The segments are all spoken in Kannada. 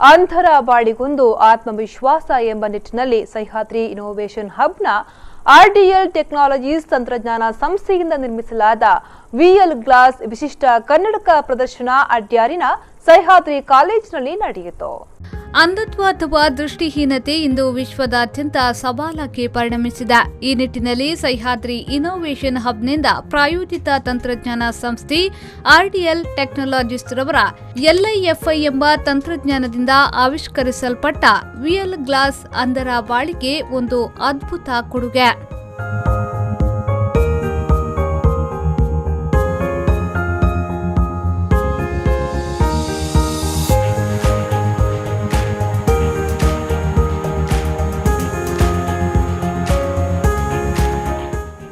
ಅಂಧರ ಬಾಳಿಗೊಂದು ಆತ್ಮವಿಶ್ವಾಸ ಎಂಬ ನಿಟ್ಟಿನಲ್ಲಿ ಸಹ್ಯಾದ್ರಿ ಇನ್ನೋವೇಷನ್ ಹಬ್ನ ಆರ್ಡಿಎಲ್ ಟೆಕ್ನಾಲಜೀಸ್ ತಂತ್ರಜ್ಞಾನ ಸಂಸ್ಥೆಯಿಂದ ನಿರ್ಮಿಸಲಾದ ವಿಎಲ್ ಗ್ಲಾಸ್ ವಿಶಿಷ್ಟ ಕನ್ನಡಕ ಪ್ರದರ್ಶನ ಅಡ್ಯಾರಿನ ಸಹ್ಯಾದ್ರಿ ಕಾಲೇಜಿನಲ್ಲಿ ನಡೆಯಿತು. ಅಂಧತ್ವ ಅಥವಾ ದೃಷ್ಟಿಹೀನತೆ ಇಂದು ವಿಶ್ವದಾದ್ಯಂತ ಸವಾಲಾಗಿ ಪರಿಣಮಿಸಿದೆ. ಈ ನಿಟ್ಟಿನಲ್ಲಿ ಸಹ್ಯಾದ್ರಿ ಇನ್ನೋವೇಷನ್ ಹಬ್ನಿಂದ ಪ್ರಾಯೋಜಿತ ತಂತ್ರಜ್ಞಾನ ಸಂಸ್ಥೆ ಆರ್ಡಿಎಲ್ ಟೆಕ್ನಾಲಜೀಸ್ ರವರ LIFI ಎಂಬ ತಂತ್ರಜ್ಞಾನದಿಂದ ಆವಿಷ್ಕರಿಸಲ್ಪಟ್ಟ ವಿಎಲ್ ಗ್ಲಾಸ್ ಅಂಧರ ಬಾಳಿಗೆ ಒಂದು ಅದ್ಭುತ ಕೊಡುಗೆ.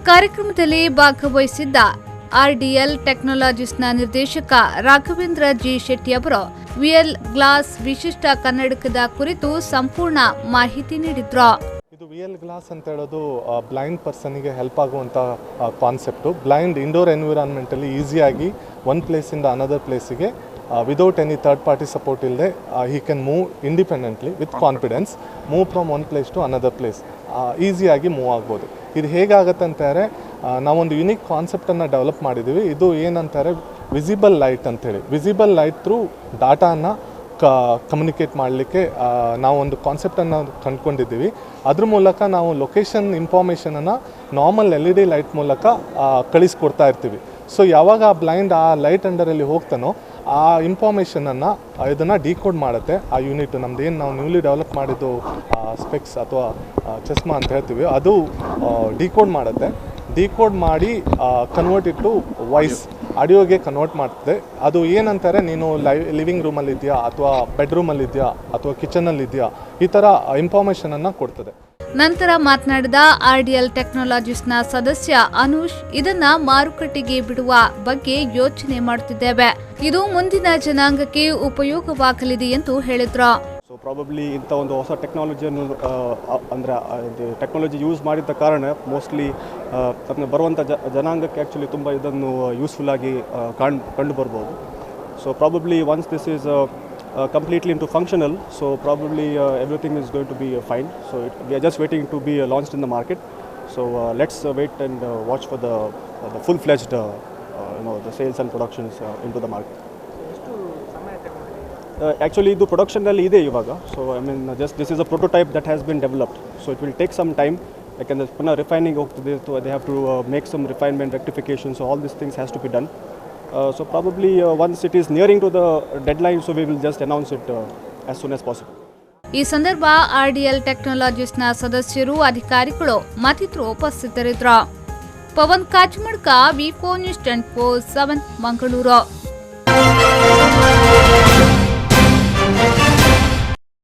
ಕಾರ್ಯಕ್ರಮದಲ್ಲಿ ಭಾಗವಹಿಸಿದ್ದ ಆರ್ಡಿಎಲ್ ಟೆಕ್ನಾಲಜೀಸ್ನ ನಿರ್ದೇಶಕ ರಾಘವೇಂದ್ರ ಜಿ ಶೆಟ್ಟಿ ಅವರು ವಿಎಲ್ ಗ್ಲಾಸ್ ವಿಶಿಷ್ಟ ಕನ್ನಡಕದ ಕುರಿತು ಸಂಪೂರ್ಣ ಮಾಹಿತಿ ನೀಡಿದ್ರು. ಇದು ವಿಎಲ್ ಗ್ಲಾಸ್ ಅಂತ ಹೇಳೋದು ಬ್ಲೈಂಡ್ ಪರ್ಸನ್ಗೆ ಹೆಲ್ಪ್ ಆಗುವಂಥ ಕಾನ್ಸೆಪ್ಟು. ಬ್ಲೈಂಡ್ ಇಂಡೋರ್ ಎನ್ವಿರಾನ್ಮೆಂಟಲ್ಲಿ ಈಸಿಯಾಗಿ ಒನ್ ಪ್ಲೇಸಿಂದ ಅನದರ್ ಪ್ಲೇಸಿಗೆ without any third party support ಇಲ್ಲದೆ he can move independently with confidence, move from one place to another place ಈಸಿಯಾಗಿ ಮೂವ್ ಆಗ್ಬೋದು. ಇದು ಹೇಗಾಗತ್ತೆ ಅಂತಾರೆ, ನಾವೊಂದು ಯುನಿಕ್ ಕಾನ್ಸೆಪ್ಟನ್ನು ಡೆವಲಪ್ ಮಾಡಿದ್ದೀವಿ. ಇದು ಏನಂತಾರೆ ವಿಸಿಬಲ್ ಲೈಟ್ ಅಂಥೇಳಿ. ವಿಸಿಬಲ್ ಲೈಟ್ ಥ್ರೂ ಡಾಟಾನ ಕಮ್ಯುನಿಕೇಟ್ ಮಾಡಲಿಕ್ಕೆ ನಾವೊಂದು ಕಾನ್ಸೆಪ್ಟನ್ನು ಕಂಡುಕೊಂಡಿದ್ದೀವಿ. ಅದ್ರ ಮೂಲಕ ನಾವು ಲೊಕೇಶನ್ ಇನ್ಫಾರ್ಮೇಷನನ್ನು ನಾರ್ಮಲ್ LED ಲೈಟ್ ಮೂಲಕ ಕಳಿಸ್ಕೊಡ್ತಾ ಇರ್ತೀವಿ. ಸೊ ಯಾವಾಗ ಆ ಬ್ಲೈಂಡ್ ಆ ಲೈಟ್ ಅಂಡರಲ್ಲಿ ಹೋಗ್ತಾನೋ ಆ ಇನ್ಫಾರ್ಮೇಷನನ್ನು ಇದನ್ನು ಡಿಕೋಡ್ ಮಾಡುತ್ತೆ. ಆ ಯೂನಿಟ್ ನಮ್ಮದೇನು ನಾವು ನ್ಯೂಲಿ ಡೆವಲಪ್ ಮಾಡಿದ್ದು ಸ್ಪೆಕ್ಸ್ ಅಥವಾ ಚಸ್ಮಾ ಅಂತ ಹೇಳ್ತೀವಿ, ಅದು ಡಿಕೋಡ್ ಮಾಡುತ್ತೆ. ಡಿಕೋಡ್ ಮಾಡಿ ಕನ್ವರ್ಟ್ ಇಟ್ಟು ವಾಯ್ಸ್ ಆಡಿಯೋಗೆ ಕನ್ವರ್ಟ್ ಮಾಡ್ತದೆ. ಅದು ಏನಂತಾರೆ, ನೀನು ಲಿವಿಂಗ್ ರೂಮಲ್ಲಿದೆಯಾ ಅಥವಾ ಬೆಡ್ರೂಮಲ್ಲಿದೆಯಾ ಅಥವಾ ಕಿಚನಲ್ಲಿದೆಯಾ, ಈ ಥರ ಇನ್ಫಾರ್ಮೇಷನನ್ನು ಕೊಡ್ತದೆ. ನಂತರ ಮಾತನಾಡಿದ ಆರ್ಡಿಎಲ್ ಟೆಕ್ನಾಲಜೀಸ್ನ ಸದಸ್ಯ ಅನುಷ್, ಇದನ್ನ ಮಾರುಕಟ್ಟೆಗೆ ಬಿಡುವ ಬಗ್ಗೆ ಯೋಚನೆ ಮಾಡುತ್ತಿದ್ದೇವೆ. ಇದು ಮುಂದಿನ ಜನಾಂಗಕ್ಕೆ ಉಪಯೋಗವಾಗಲಿದೆ ಎಂದು ಹೇಳಿದ್ರು. ಸೊ ಪ್ರಾಬಬ್ಲಿ ಇಂಥ ಒಂದು ಹೊಸ ಟೆಕ್ನಾಲಜಿಯನ್ನು ಅಂದರೆ ಟೆಕ್ನಾಲಜಿ ಯೂಸ್ ಮಾಡಿದ ಕಾರಣ ಮೋಸ್ಟ್ಲಿ ಬರುವಂಥ ಜನಾಂಗಕ್ಕೆ ಆ್ಯಕ್ಚುಲಿ ತುಂಬ ಇದನ್ನು ಯೂಸ್ಫುಲ್ಲಾಗಿ ಕಂಡು ಬರ್ಬೋದು. So probably once this is completely into functional, so probably everything is going to be fine. So we are just waiting to be launched in the market. So let's wait and watch for the full-fledged the sales and productions into the market. Actually the production nalli ide ivaga. So I mean just this is a prototype that has been developed, so it will take some time. Like in the refining hogtide, so they have to make some refinement, rectification, so all these things has to be done. So probably once it is nearing to the deadline, so we will just announce it as soon as possible. ಈ ಸಂದರ್ಭ ಆರ್ಡಿಎಲ್ ಟೆಕ್ನಾಲಜೀಸ್ನ ಸದಸ್ಯರು, ಅಧಿಕಾರಿಗಳು ಮತ್ತಿತರರು ಉಪಸ್ಥಿತರಿದ್ದರು. Pavan ಕಾಚಮಡ್ಕ, V4 News 24/7 Mangaluru.